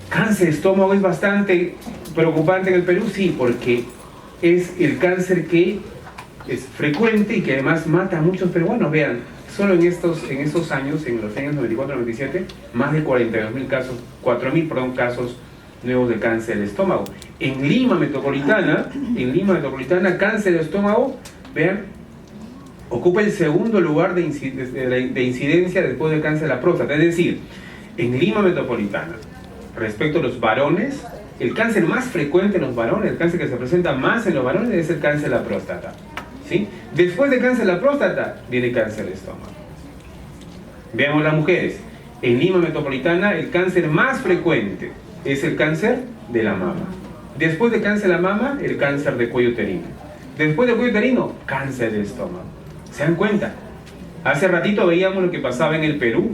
Cáncer de estómago es bastante preocupante en el Perú, sí, porque es el cáncer que es frecuente y que además mata a muchos peruanos. Vean, solo en estos años, en los años 94-97, más de 42.000 casos, 4.000, perdón, casos nuevos de cáncer de estómago. En Lima Metropolitana, cáncer de estómago, vean, ocupa el segundo lugar de incidencia después del cáncer de la próstata. Es decir, en Lima Metropolitana, respecto a los varones, el cáncer más frecuente en los varones, el cáncer que se presenta más en los varones es el cáncer de la próstata, ¿sí? Después de cáncer de la próstata viene cáncer de estómago. Veamos las mujeres. En Lima Metropolitana el cáncer más frecuente es el cáncer de la mama. Después de cáncer de la mama, el cáncer de cuello uterino. Después de cuello uterino, cáncer de estómago. ¿Se dan cuenta? Hace ratito veíamos lo que pasaba en el Perú,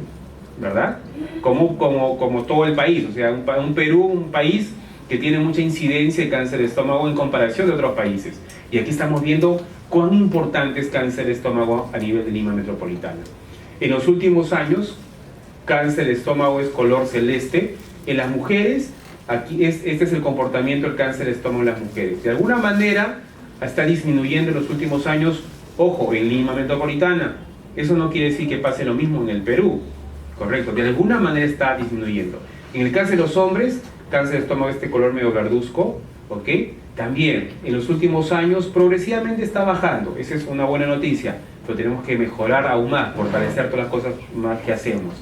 ¿verdad? Como todo el país, o sea, un Perú, un país que tiene mucha incidencia de cáncer de estómago en comparación de otros países. Y aquí estamos viendo cuán importante es cáncer de estómago a nivel de Lima Metropolitana. En los últimos años, cáncer de estómago es color celeste. En las mujeres, este es el comportamiento del cáncer de estómago en las mujeres. De alguna manera, está disminuyendo en los últimos años, ojo, en Lima Metropolitana. Eso no quiere decir que pase lo mismo en el Perú, correcto, de alguna manera está disminuyendo. En el cáncer de los hombres, cáncer de estómago este color medio verduzco, ¿ok? También en los últimos años progresivamente está bajando. Esa es una buena noticia, pero tenemos que mejorar aún más, fortalecer todas las cosas más que hacemos,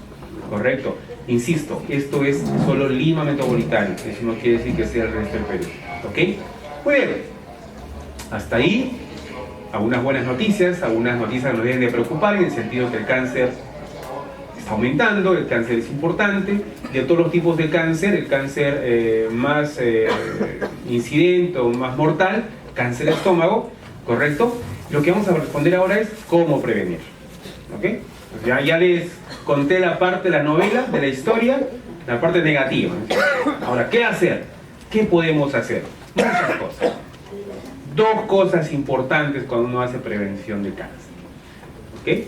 ¿correcto? Insisto, esto es solo Lima Metropolitana, eso no quiere decir que sea el resto del Perú, ¿ok? Muy bien, hasta ahí algunas buenas noticias, algunas noticias que nos deben de preocupar en el sentido que el cáncer está aumentando, el cáncer es importante. De todos los tipos de cáncer, el cáncer más incidente o más mortal, cáncer de estómago, ¿correcto? Lo que vamos a responder ahora es cómo prevenir, ¿ok? Ya les conté la parte de la novela, de la historia, la parte negativa. Ahora, ¿qué hacer? ¿Qué podemos hacer? Muchas cosas. Dos cosas importantes cuando uno hace prevención de cáncer, ¿ok?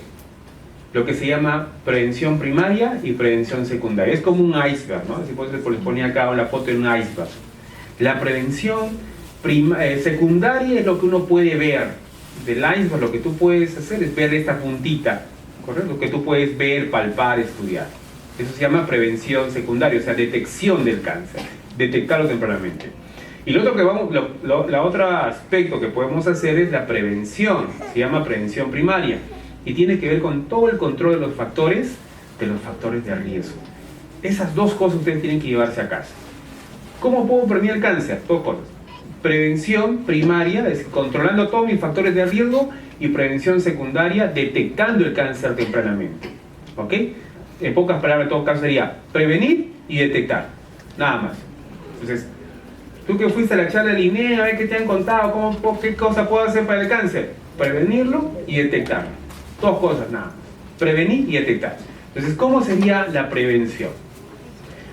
Lo que se llama prevención primaria y prevención secundaria. Es como un iceberg, ¿no? Así pues les ponía acá la foto en un iceberg. La prevención secundaria es lo que uno puede ver del iceberg. Lo que tú puedes hacer es ver esta puntita, ¿correcto? Lo que tú puedes ver, palpar, estudiar. Eso se llama prevención secundaria, o sea, detección del cáncer, detectarlo tempranamente. Y lo otro que otro aspecto que podemos hacer es la prevención, se llama prevención primaria, y tiene que ver con todo el control de los factores de riesgo. Esas dos cosas ustedes tienen que llevarse a casa. ¿Cómo puedo prevenir el cáncer? Dos cosas. Prevención primaria, es decir, controlando todos mis factores de riesgo, y prevención secundaria, detectando el cáncer tempranamente. ¿Ok? En pocas palabras, en todo caso sería prevenir y detectar. Nada más. Entonces, tú que fuiste a la charla de INEA, a ver qué te han contado, qué cosa puedo hacer para el cáncer. Prevenirlo y detectarlo. Dos cosas, nada más. Prevenir y detectar. Entonces, ¿cómo sería la prevención?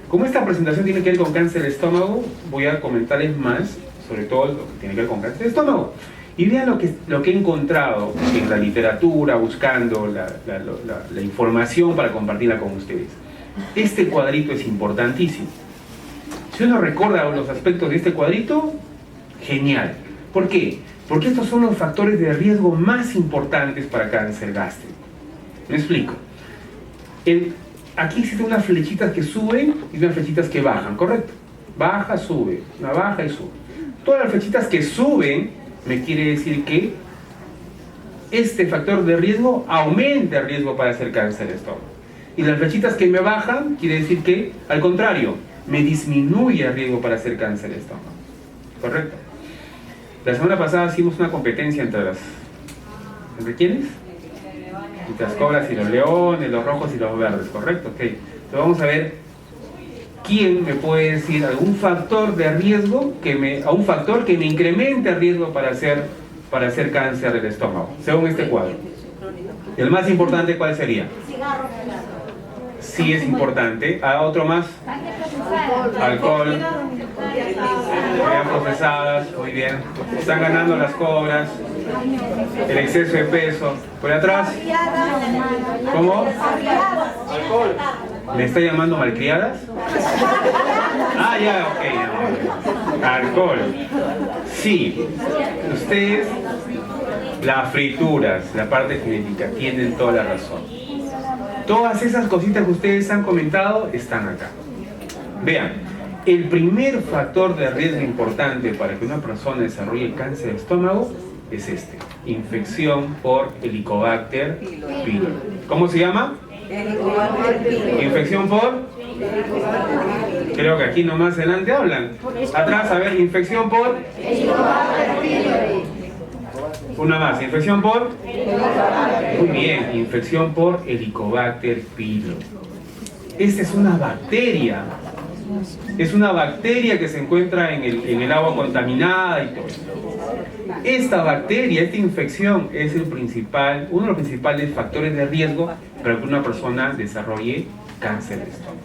Como esta presentación tiene que ver con cáncer de estómago, voy a comentarles más, sobre todo lo que tiene que ver con cáncer de estómago. Y vean lo que he encontrado en la literatura, buscando la información para compartirla con ustedes. Este cuadrito es importantísimo. Si uno recuerda los aspectos de este cuadrito, genial. ¿Por qué? Porque estos son los factores de riesgo más importantes para cáncer gástrico. Me explico. Aquí existen unas flechitas que suben y unas flechitas que bajan, ¿correcto? Baja, sube, una baja y sube. Todas las flechitas que suben me quiere decir que este factor de riesgo aumenta el riesgo para hacer cáncer de estómago. Y las flechitas que me bajan quiere decir que, al contrario, me disminuye el riesgo para hacer cáncer de estómago. ¿Correcto? La semana pasada hicimos una competencia ¿entre quiénes? Entre las cobras y los leones, los rojos y los verdes, ¿correcto? Ok. Entonces vamos a ver quién me puede decir algún factor de riesgo, un factor que me incremente el riesgo para hacer cáncer del estómago, según este cuadro. El más importante, ¿cuál sería? Sí, es importante. ¿Otro más? Alcohol. Bebidas procesadas, muy bien. Están ganando las cobras. El exceso de peso. Por atrás. ¿Cómo? Alcohol. ¿Me está llamando malcriadas? Ah, ya, ok. Alcohol. Sí, ustedes, las frituras, la parte genética, tienen toda la razón. Todas esas cositas que ustedes han comentado están acá. Vean, el primer factor de riesgo importante para que una persona desarrolle cáncer de estómago es este: infección por Helicobacter pylori. ¿Cómo se llama? Infección por... Creo que aquí nomás adelante hablan. Atrás, a ver, infección por... Una más, infección por... Muy bien, infección por Helicobacter pylori. Esta es una bacteria. Es una bacteria que se encuentra en el agua contaminada y todo. Esta bacteria, esta infección es uno de los principales factores de riesgo para que una persona desarrolle cáncer de estómago.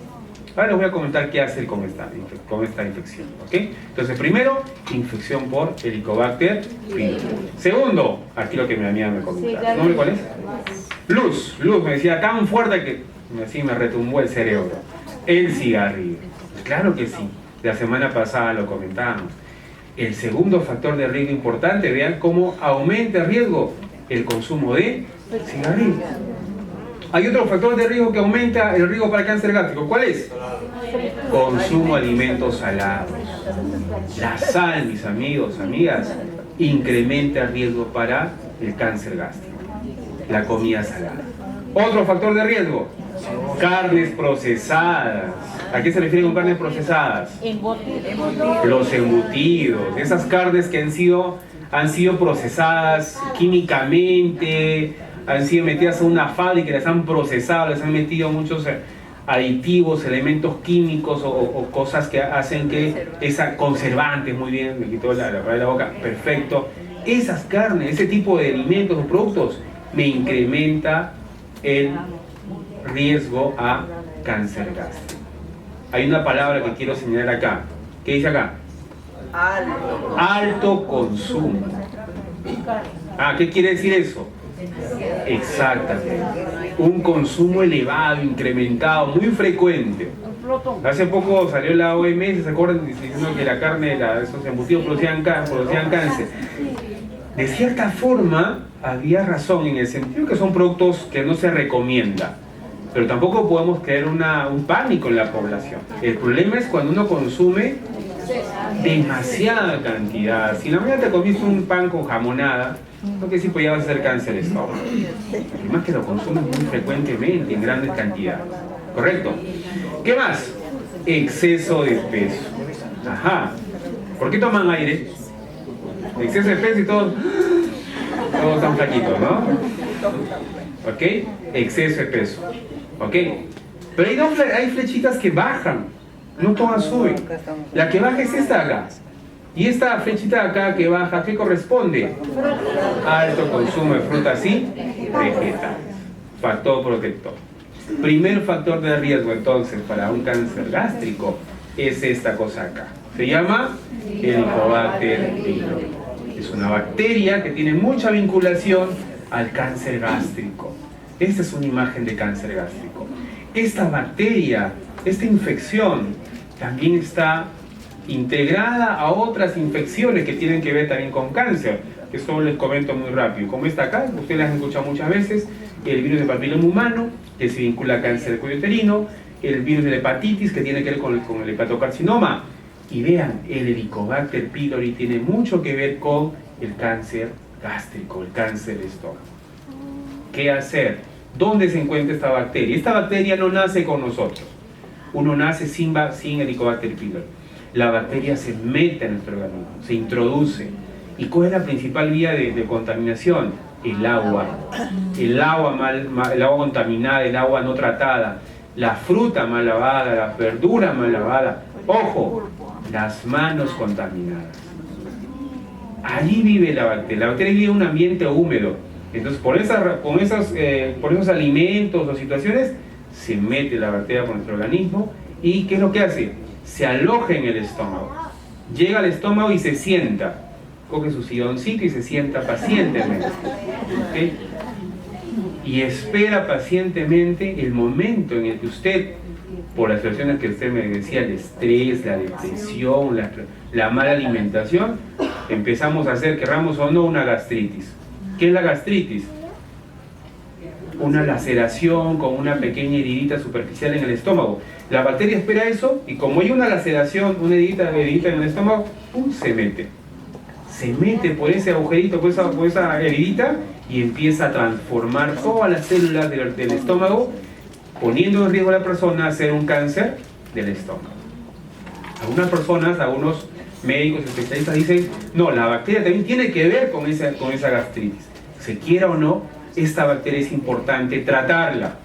Ahora les voy a comentar qué hacer con esta infección, ¿ok? Entonces, primero, infección por Helicobacter pylori. Segundo, aquí lo que mi amiga me comentaba. ¿Su nombre cuál es? Luz, me decía tan fuerte que así me retumbó el cerebro. El cigarrillo. Claro que sí, la semana pasada lo comentábamos. El segundo factor de riesgo importante, vean cómo aumenta el riesgo: el consumo de cigarrillos. Hay otro factor de riesgo que aumenta el riesgo para el cáncer gástrico. ¿Cuál es? Consumo de alimentos salados. La sal, mis amigos, amigas, incrementa el riesgo para el cáncer gástrico. La comida salada. Otro factor de riesgo: carnes procesadas. ¿A qué se refiere con carnes procesadas? Los embutidos, esas carnes que han sido procesadas químicamente, han sido metidas a una fábrica, las han procesado, les han metido muchos aditivos, elementos químicos o cosas que hacen que conservantes, muy bien, me quitó la palabra de la boca, perfecto. Esas carnes, ese tipo de alimentos o productos me incrementa el riesgo a cáncer gástrico. Hay una palabra que quiero señalar acá. ¿Qué dice acá? Alto consumo. ¿Qué quiere decir eso? Exactamente. Un consumo elevado, incrementado, muy frecuente. Hace poco salió la OMS, ¿se acuerdan? Diciendo que la carne, esos embutidos producían cáncer. De cierta forma, había razón en el sentido que son productos que no se recomienda. Pero tampoco podemos crear un pánico en la población. El problema es cuando uno consume demasiada cantidad. Si en la mañana te comiste un pan con jamonada, lo que sí pues ya vas a hacer cáncer de estómago. Además que lo consumes muy frecuentemente, en grandes cantidades. ¿Correcto? ¿Qué más? Exceso de peso. Ajá. ¿Por qué toman aire? Exceso de peso y todos están flaquitos, ¿no? ¿Ok? Exceso de peso. ¿Ok? Pero hay flechitas que bajan, no todas suben. La que baja es esta de acá. Y esta flechita de acá que baja, ¿qué corresponde? Alto consumo de frutas y vegetales. Factor protector. Primer factor de riesgo entonces para un cáncer gástrico es esta cosa acá. Se llama Helicobacter pylori. Es una bacteria que tiene mucha vinculación al cáncer gástrico. Esta es una imagen de cáncer gástrico. Esta bacteria, esta infección, también está integrada a otras infecciones que tienen que ver también con cáncer, que solo les comento muy rápido. Como está acá, ustedes las han escuchado muchas veces, el virus del papiloma humano, que se vincula al cáncer del cuello uterino, el virus de la hepatitis, que tiene que ver con el hepatocarcinoma. Y vean, el Helicobacter pylori tiene mucho que ver con el cáncer gástrico, el cáncer de estómago. ¿Qué hacer? ¿Dónde se encuentra esta bacteria? Esta bacteria no nace con nosotros. Uno nace sin Helicobacter pylori. La bacteria se mete en nuestro organismo, se introduce. ¿Y cuál es la principal vía de contaminación? El agua. El agua contaminada, el agua no tratada, la fruta mal lavada, la verdura mal lavada. Ojo, las manos contaminadas. Allí vive la bacteria. La bacteria vive en un ambiente húmedo. Entonces, por esos alimentos o situaciones, se mete la bacteria por nuestro organismo. ¿Y qué es lo que hace? Se aloja en el estómago. Llega al estómago y se sienta. Coge su silloncito y se sienta pacientemente. ¿Okay? Y espera pacientemente el momento en el que usted por las situaciones que usted me decía, el estrés, la depresión, la mala alimentación, empezamos a hacer, querramos o no, una gastritis. ¿Qué es la gastritis? Una laceración con una pequeña heridita superficial en el estómago. La bacteria espera eso y como hay una laceración, una heridita en el estómago, se mete por ese agujerito, por esa heridita, y empieza a transformar todas las células del estómago, poniendo en riesgo a la persona a hacer un cáncer del estómago. Algunas personas, algunos médicos especialistas dicen, no, la bacteria también tiene que ver con esa gastritis. Se quiera o no, esta bacteria es importante tratarla.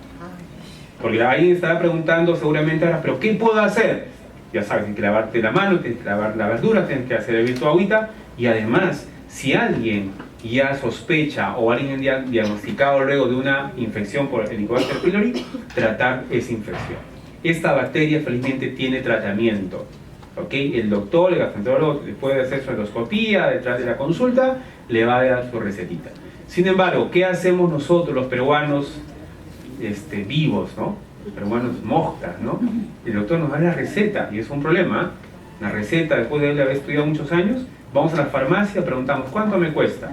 Porque alguien estará preguntando seguramente ahora, ¿pero qué puedo hacer? Ya sabes, tienes que lavarte la mano, tienes que lavar la verdura, tienes que hacer el tu agüita. Y además, si alguien ya sospecha o alguien ya diagnosticado luego de una infección por Helicobacter pylori, tratar esa infección. Esta bacteria felizmente tiene tratamiento. ¿Okay? El doctor, el gastroenterólogo, después de hacer su endoscopía, detrás de la consulta, le va a dar su recetita. Sin embargo, ¿qué hacemos nosotros los peruanos vivos, ¿no? Los peruanos moscas, ¿no? El doctor nos da la receta y es un problema. La receta, después de él haber estudiado muchos años, vamos a la farmacia, preguntamos, ¿cuánto me cuesta?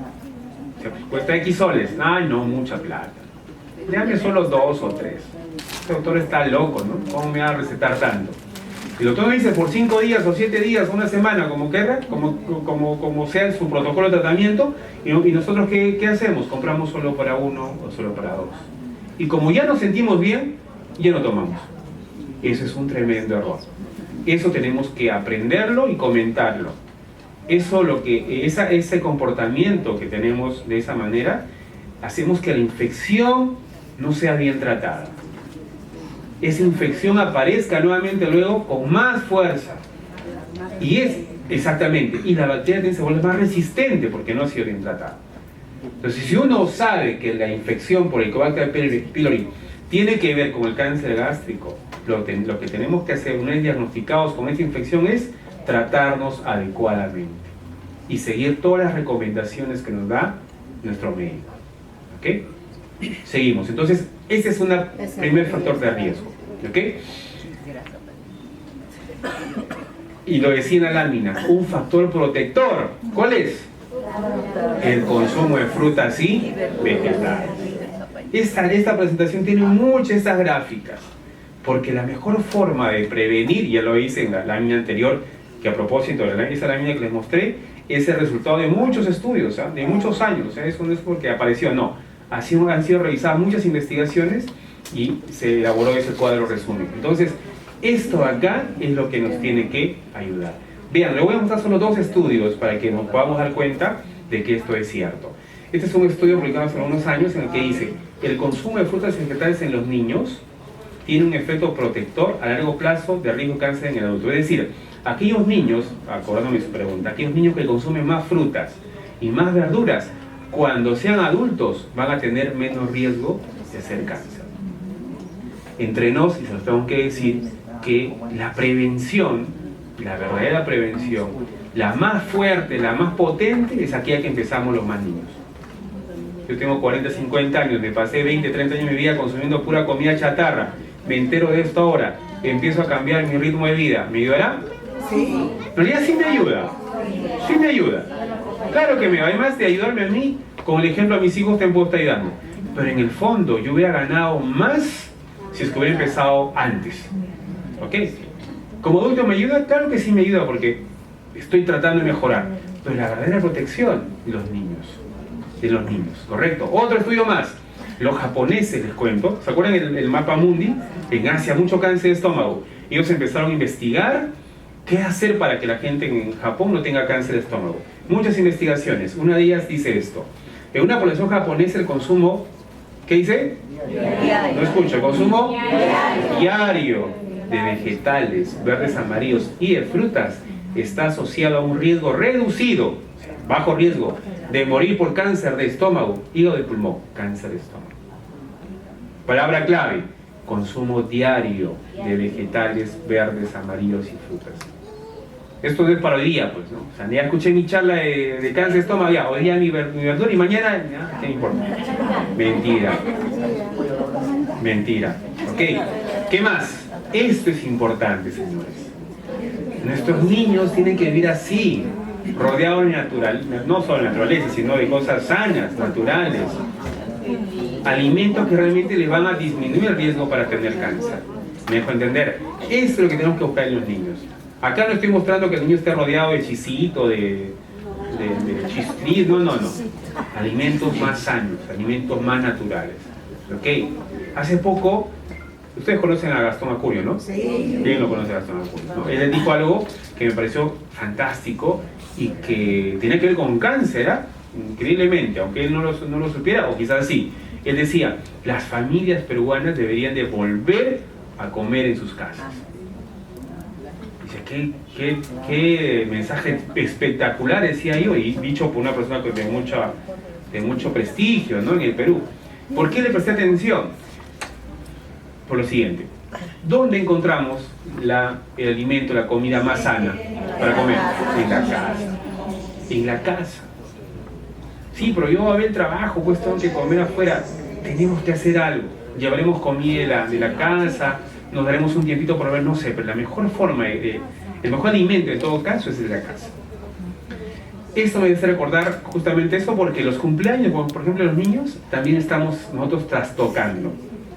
Pues cuesta X soles. Ay, no, mucha plata. Déjame solo 2 o 3. Este doctor está loco, ¿no? ¿Cómo me va a recetar tanto? El doctor me dice por 5 días o 7 días, una semana, como quiera, como sea su protocolo de tratamiento, y nosotros ¿qué hacemos? Compramos solo para 1 o solo para 2. Y como ya nos sentimos bien, ya no tomamos. Eso es un tremendo error. Eso tenemos que aprenderlo y comentarlo. Ese comportamiento que tenemos de esa manera, hacemos que la infección no sea bien tratada. Esa infección aparezca nuevamente luego con más fuerza. Y la bacteria se vuelve más resistente porque no ha sido bien tratada. Entonces, si uno sabe que la infección por Helicobacter pylori tiene que ver con el cáncer gástrico, lo que tenemos que hacer una vez diagnosticados con esta infección es tratarnos adecuadamente y seguir todas las recomendaciones que nos da nuestro médico. ¿Ok? Seguimos. Entonces, ese es un primer factor de riesgo. ¿Ok? Y lo decía en la lámina, un factor protector. ¿Cuál es? El consumo de frutas y vegetales. Esta presentación tiene muchas estas gráficas, porque la mejor forma de prevenir, ya lo hice en la lámina anterior, que a propósito de esa lámina que les mostré, es el resultado de muchos estudios, de muchos años. Eso no es porque apareció, no. Han sido revisadas muchas investigaciones y se elaboró ese cuadro resumen. Entonces, esto acá es lo que nos tiene que ayudar. Vean, le voy a mostrar solo 2 estudios para que nos podamos dar cuenta de que esto es cierto. Este es un estudio publicado hace unos años en el que dice el consumo de frutas y vegetales en los niños tiene un efecto protector a largo plazo de riesgo de cáncer en el adulto. Es decir, aquellos niños, acordándome su pregunta, aquellos niños que consumen más frutas y más verduras, cuando sean adultos van a tener menos riesgo de hacer cáncer. Entre nos, y se los tengo que decir, que la prevención, la verdadera prevención, la más fuerte, la más potente, es aquella que empezamos los más niños. Yo tengo 40, 50 años, me pasé 20, 30 años de mi vida consumiendo pura comida chatarra, me entero de esto ahora, empiezo a cambiar mi ritmo de vida, ¿me ayudará? Sí. En realidad sí me ayuda, sí me ayuda. Claro que me va, además de ayudarme a mí, con el ejemplo a mis hijos te puedo estar ayudando. Pero en el fondo yo hubiera ganado más si es que hubiera empezado antes. ¿Ok? ¿Como adulto me ayuda? Claro que sí me ayuda porque estoy tratando de mejorar. Pero la verdadera protección de los niños, ¿correcto? Otro estudio más. Los japoneses, les cuento, ¿se acuerdan el mapa mundi? En Asia, mucho cáncer de estómago. Ellos empezaron a investigar qué hacer para que la gente en Japón no tenga cáncer de estómago. Muchas investigaciones. Una de ellas dice esto. En una población japonesa el consumo, ¿qué dice? Diario. No escucho, el consumo diario de vegetales, verdes, amarillos y de frutas está asociado a un riesgo reducido, bajo riesgo, de morir por cáncer de estómago, hígado y pulmón, cáncer de estómago. Palabra clave, consumo diario de vegetales, verdes, amarillos y frutas. Esto no es para hoy día, pues, ¿no? O sea, ya escuché mi charla de cáncer de estómago, ya, hoy día mi verdura y mañana, ya, ¿qué importa? Mentira. Mentira. Ok, ¿qué más? Esto es importante, señores. Nuestros niños tienen que vivir así, rodeados de no solo de naturaleza, sino de cosas sanas, naturales. Alimentos que realmente les van a disminuir el riesgo para tener cáncer. ¿Me dejo entender? Eso es lo que tenemos que buscar en los niños. Acá no estoy mostrando que el niño esté rodeado de chisito, de chistris, no. Alimentos más sanos, alimentos más naturales. ¿Ok? Hace poco, ustedes conocen a Gastón Acurio, ¿no? Sí. ¿Quién lo conoce a Gastón Acurio? ¿No? Él dijo algo que me pareció fantástico y que tenía que ver con cáncer, ¿eh? Increíblemente, aunque él no lo supiera, o quizás sí. Él decía, las familias peruanas deberían de volver a comer en sus casas. Dice, qué mensaje espectacular, decía yo, y dicho por una persona de mucho prestigio, ¿no?, en el Perú. ¿Por qué le presté atención? Por lo siguiente, ¿dónde encontramos el alimento, la comida más sana para comer? En la casa. En la casa. Sí, pero yo a ver el trabajo, pues tengo que comer afuera. Tenemos que hacer algo. Llevaremos comida de la casa, nos daremos un tiempito por ver, no sé, pero la mejor forma, el mejor alimento en todo caso es el de la casa. Esto me hace recordar justamente eso, porque los cumpleaños, por ejemplo, los niños, también estamos nosotros trastocando.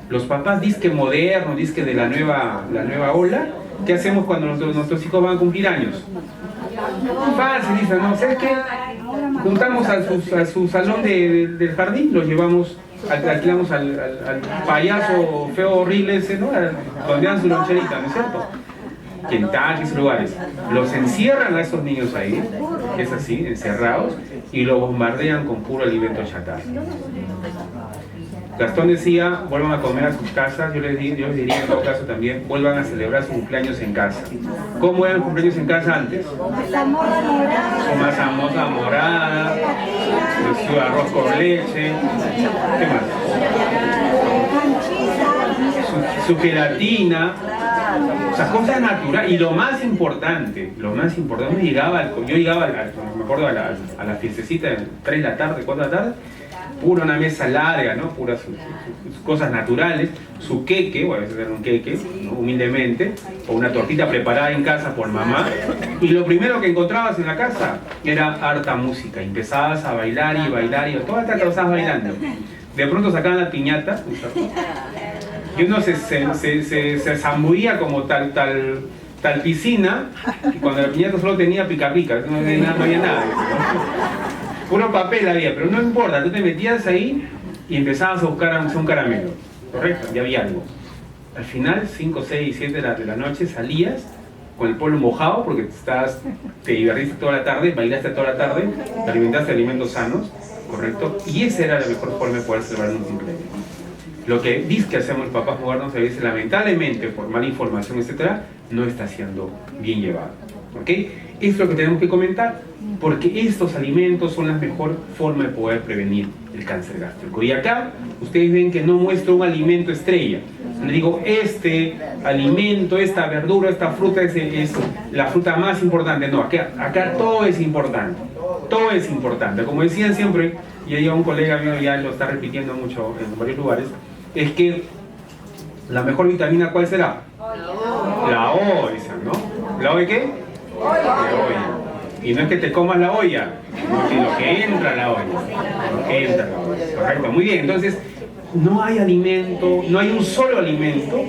Los papás disque modernos, disque de la nueva ola, ¿qué hacemos cuando nuestros hijos van a cumplir años? Fácil, dicen, ¿no? ¿Sabes qué? Juntamos a su salón del jardín, los llevamos, alquilamos al payaso feo horrible ese, ¿no? Donde dan su loncherita, ¿no es cierto? Kentucky, esos lugares. Los encierran a esos niños ahí, es así, encerrados, y los bombardean con puro alimento chatarra. Gastón decía, vuelvan a comer a sus casas. Yo les diría en todo caso también, vuelvan a celebrar sus cumpleaños en casa. ¿Cómo eran los cumpleaños en casa antes? Con mazamorra morada, su arroz con leche, ¿qué más? Su gelatina, o sea, cosas naturales. Y lo más importante, yo llegaba, me acuerdo, a la fiestecita de 3 de la tarde, 4 de la tarde, pura una mesa larga, ¿no? Puras sus cosas naturales, su queque, o a veces era un queque, ¿no?, humildemente, o una tortita preparada en casa por mamá, y lo primero que encontrabas en la casa era harta música. Empezabas a bailar y toda la tarde estabas bailando. De pronto sacaban la piñata, y uno se zambullía como tal piscina, y cuando la piñata solo tenía pica, no había nada. Puro papel había, pero no importa, tú te metías ahí y empezabas a buscar un caramelo, ¿correcto? Ya había algo. Al final, 5, 6, 7 de la noche, salías con el polo mojado porque te divertiste toda la tarde, bailaste toda la tarde, te alimentaste de alimentos sanos, ¿correcto? Y esa era la mejor forma de poder celebrar un cumpleaños. Lo que dice que hacemos los papás modernos a veces, lamentablemente, por mala información, etcétera, no está siendo bien llevado. ¿Ok? Es lo que tenemos que comentar, porque estos alimentos son la mejor forma de poder prevenir el cáncer gástrico. Y acá, ustedes ven que no muestro un alimento estrella. Le digo, este alimento, esta verdura, esta fruta es la fruta más importante. No, acá todo es importante. Todo es importante. Como decían siempre, y ahí un colega mío ya lo está repitiendo mucho en varios lugares, es que la mejor vitamina, ¿cuál será? La O, dicen, ¿no? ¿La O de qué? De olla. Y no es que te comas la olla, sino lo que entra a la olla. Correcto, muy bien. Entonces, no hay alimento, no hay un solo alimento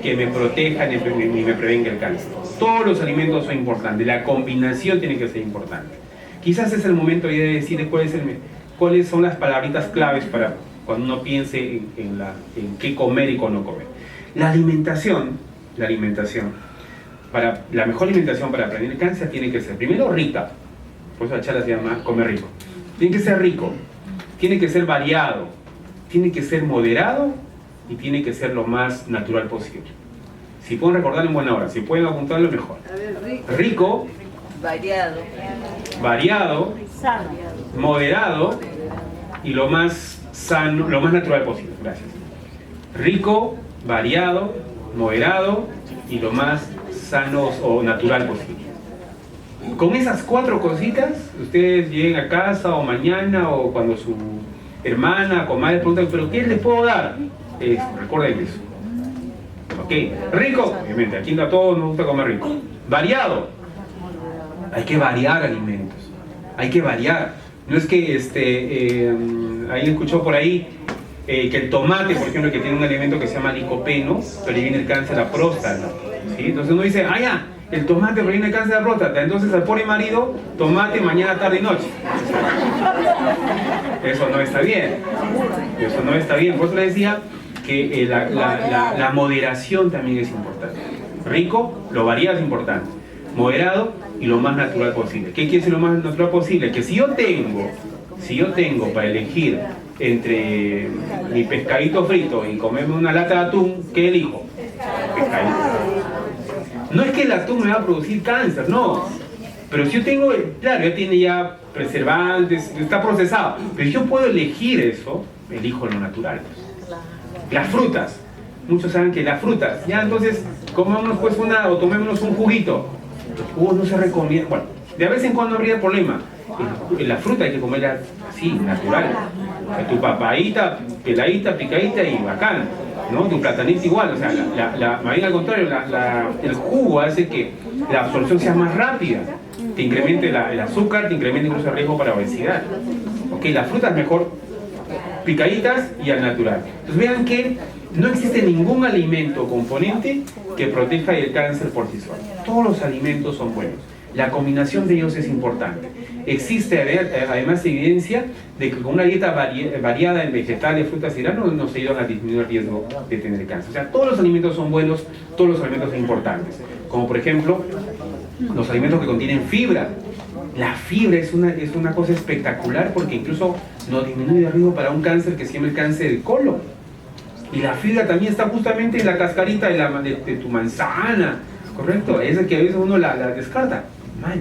que me proteja ni me prevenga el cáncer. Todos los alimentos son importantes, la combinación tiene que ser importante. Quizás es el momento ya de decir cuáles son las palabritas claves para cuando uno piense en qué comer y cómo no comer. La alimentación, la mejor alimentación para prevenir el cáncer tiene que ser, primero, rica. Por eso la charla se llama Comer Rico. Tiene que ser rico, tiene que ser variado, tiene que ser moderado y tiene que ser lo más natural posible. Si pueden recordarlo en buena hora, si pueden apuntarlo, mejor. Rico, variado, moderado y lo más sano, lo más natural posible. Gracias. Rico, variado, moderado y lo más sano o natural posible. Con esas 4 cositas, ustedes lleguen a casa o mañana o cuando su hermana o comadre preguntan, ¿pero qué les puedo dar? Recuerden eso. ¿Ok? Rico, obviamente, aquí a todos nos gusta comer rico. Variado, hay que variar alimentos, hay que variar. No es que ahí escuchó por ahí que el tomate, por ejemplo, que tiene un alimento que se llama licopeno, previene el cáncer a próstata, ¿sí? Entonces uno dice, ah ya, el tomate previene el cáncer a próstata, entonces al pobre marido, tomate mañana, tarde y noche. Eso no está bien, eso no está bien. Por eso le decía que la moderación también es importante. Rico, lo variado es importante. Moderado y lo más natural posible. ¿Qué quiere decir lo más natural posible? Que si yo tengo para elegir entre mi pescadito frito y comerme una lata de atún, ¿qué elijo? Pescadito. No es que el atún me va a producir cáncer, no. Pero si yo tengo, claro, ya tiene ya preservantes, está procesado. Pero si yo puedo elegir eso, elijo lo natural. Las frutas. Muchos saben que las frutas, ya entonces comámonos pues o tomémonos un juguito. Los jugos no se recomiendan. Bueno, de vez en cuando habría problema. La fruta hay que comerla así, natural. O sea, tu papadita, peladita, picadita y bacán, ¿no? Tu platanito igual. O sea, más bien al contrario, el jugo hace que la absorción sea más rápida. Te incremente el azúcar, te incrementa incluso el riesgo para obesidad. Ok, las frutas mejor picaditas y al natural. Entonces vean que no existe ningún alimento o componente que proteja del cáncer por sí solo. Todos los alimentos son buenos. La combinación de ellos es importante. Existe además evidencia de que con una dieta variada en vegetales, frutas y granos nos ayudan a disminuir el riesgo de tener cáncer. O sea, todos los alimentos son buenos, todos los alimentos son importantes. Como por ejemplo, los alimentos que contienen fibra. La fibra es una cosa espectacular porque incluso nos disminuye el riesgo para un cáncer que se llama el cáncer del colon. Y la fibra también está justamente en la cascarita de tu manzana, ¿correcto? Es que a veces uno la descarta. Mal,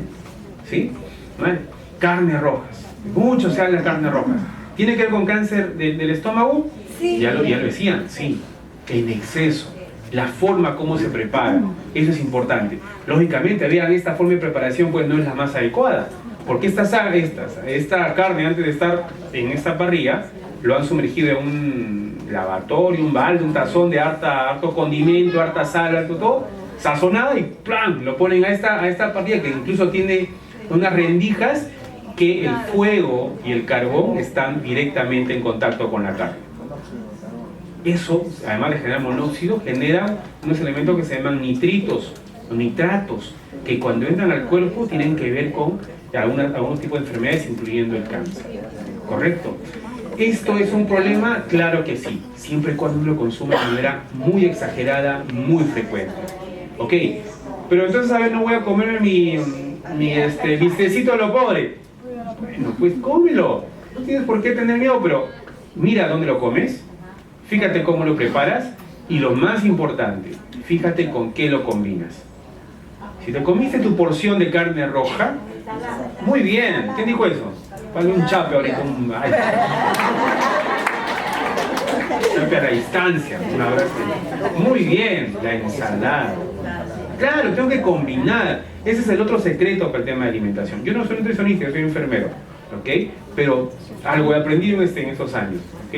¿sí? Mal. Carnes rojas. Mucho se habla de carnes rojas. ¿Tiene que ver con cáncer del estómago? Sí. Ya lo decían, sí. En exceso. La forma como se prepara, eso es importante. Lógicamente, vean, esta forma de preparación pues no es la más adecuada. Porque esta carne, antes de estar en esta parrilla, lo han sumergido en un lavatorio, un balde, un tazón de harto condimento, harta sal, harto todo, sazonada y ¡plan! Lo ponen a esta parrilla que incluso tiene unas rendijas que el fuego y el carbón están directamente en contacto con la carne. Eso, además de generar monóxido, genera unos elementos que se llaman nitritos o nitratos, que cuando entran al cuerpo tienen que ver con algunos tipos de enfermedades, incluyendo el cáncer. ¿Correcto? ¿Esto es un problema? Claro que sí, siempre y cuando uno lo consume de manera muy exagerada, muy frecuente. ¿Ok? Pero entonces, a ver, no voy a comerme mi bistecito de lo pobre. Bueno, pues cómelo. No tienes por qué tener miedo, pero mira dónde lo comes. Fíjate cómo lo preparas y lo más importante, fíjate con qué lo combinas. Si te comiste tu porción de carne roja, muy bien. ¿Quién dijo eso? Dale un chape ahorita. Chape a la distancia. Un abrazo. Muy bien, la ensalada. Claro, tengo que combinar. Ese es el otro secreto para el tema de alimentación. Yo no soy nutricionista, yo soy enfermero. ¿Ok? Pero algo he aprendido en estos años. ¿Ok?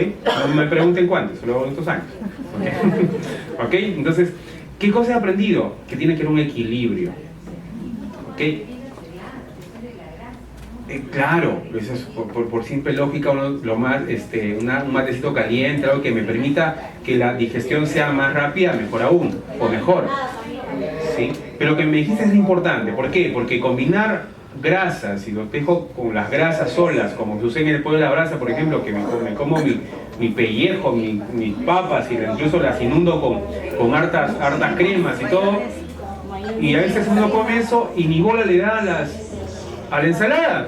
No me pregunten cuántos, solo en estos años. ¿Ok? ¿Ok? Entonces, ¿qué cosa he aprendido? Que tiene que haber un equilibrio. ¿Ok? Claro, eso es por simple lógica, un matecito caliente, algo que me permita que la digestión sea más rápida, mejor aún, o mejor. ¿Sí? Pero lo que me dijiste es importante. ¿Por qué? Porque combinar grasas, si lo dejo con las grasas solas, como sucede en el pollo de la brasa, por ejemplo, que me como mi pellejo, mis papas, y incluso las inundo con hartas cremas y todo, y a veces uno come eso y ni bola le da a la ensalada.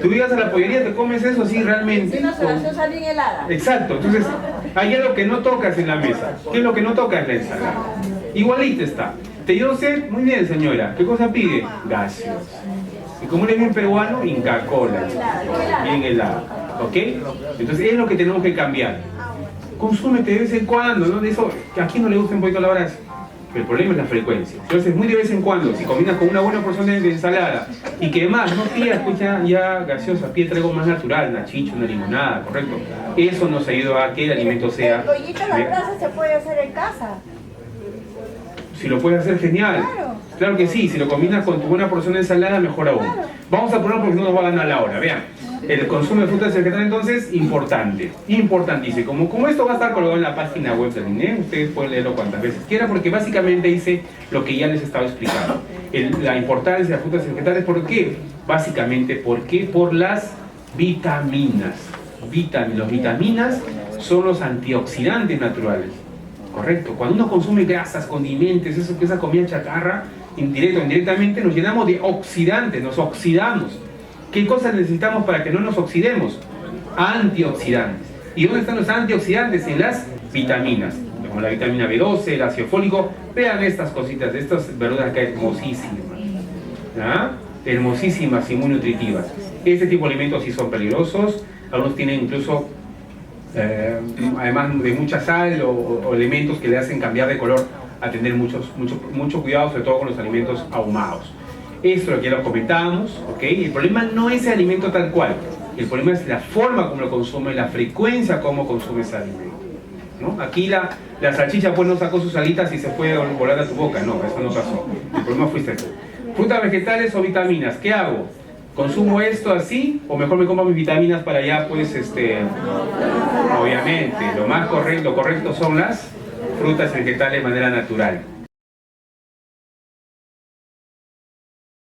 Tú llegas a la pollería, te comes eso así realmente. Si no se la sale bien helada. Exacto, entonces hay algo que no tocas en la mesa. ¿Qué es lo que no tocas? La ensalada. Igualita está. ¿Te dio sed? Muy bien, señora. ¿Qué cosa pide? Gaseosa. Y como eres bien peruano, Inca Cola. Bien helada. ¿Ok? Entonces es lo que tenemos que cambiar. Consúmete de vez en cuando, ¿no? De eso, ¿a quién no le gusta un poquito la brasa? El problema es la frecuencia. Entonces, muy de vez en cuando, si combinas con una buena porción de ensalada y que más, no pidas ya gaseosa, pide algo más natural, una chicha, una limonada, ¿correcto? Eso nos ayuda a que el alimento sea... El pollito a la brasa se puede hacer en casa. Si lo puedes hacer, genial. Claro que sí, si lo combinas con tu buena porción de ensalada, mejor aún. Vamos a ponerlo porque no nos va a ganar la hora. Vean, el consumo de frutas y vegetales entonces, importante, importantísimo. Como esto va a estar colgado en la página web del INE, ustedes pueden leerlo cuantas veces quieran, porque básicamente dice lo que ya les estaba explicando. La importancia de las frutas y vegetales, ¿por qué? Básicamente, ¿por qué? Por las vitaminas. Las vitaminas son los antioxidantes naturales. Correcto. Cuando uno consume grasas, condimentos, esa comida chatarra, indirecto o indirectamente, nos llenamos de oxidantes, nos oxidamos. ¿Qué cosas necesitamos para que no nos oxidemos? Antioxidantes. ¿Y dónde están los antioxidantes? En las vitaminas, como la vitamina B12, el ácido fólico. Vean estas cositas, estas verduras que hermosísimas, ¿ah? Hermosísimas y muy nutritivas. Este tipo de alimentos sí son peligrosos. Algunos tienen incluso además de mucha sal o elementos que le hacen cambiar de color, a tener mucho cuidado, sobre todo con los alimentos ahumados. Esto lo que ya lo comentábamos, ¿ok? El problema no es el alimento tal cual, el problema es la forma como lo consume, la frecuencia como consume ese alimento, ¿no? Aquí la salchicha pues no sacó sus alitas y se fue a volar a tu boca, no, eso no pasó. El problema fuiste tú. Frutas, vegetales o vitaminas, ¿qué hago? ¿Consumo esto así? ¿O mejor me como mis vitaminas para allá? Pues obviamente, lo correcto son las frutas y vegetales de manera natural.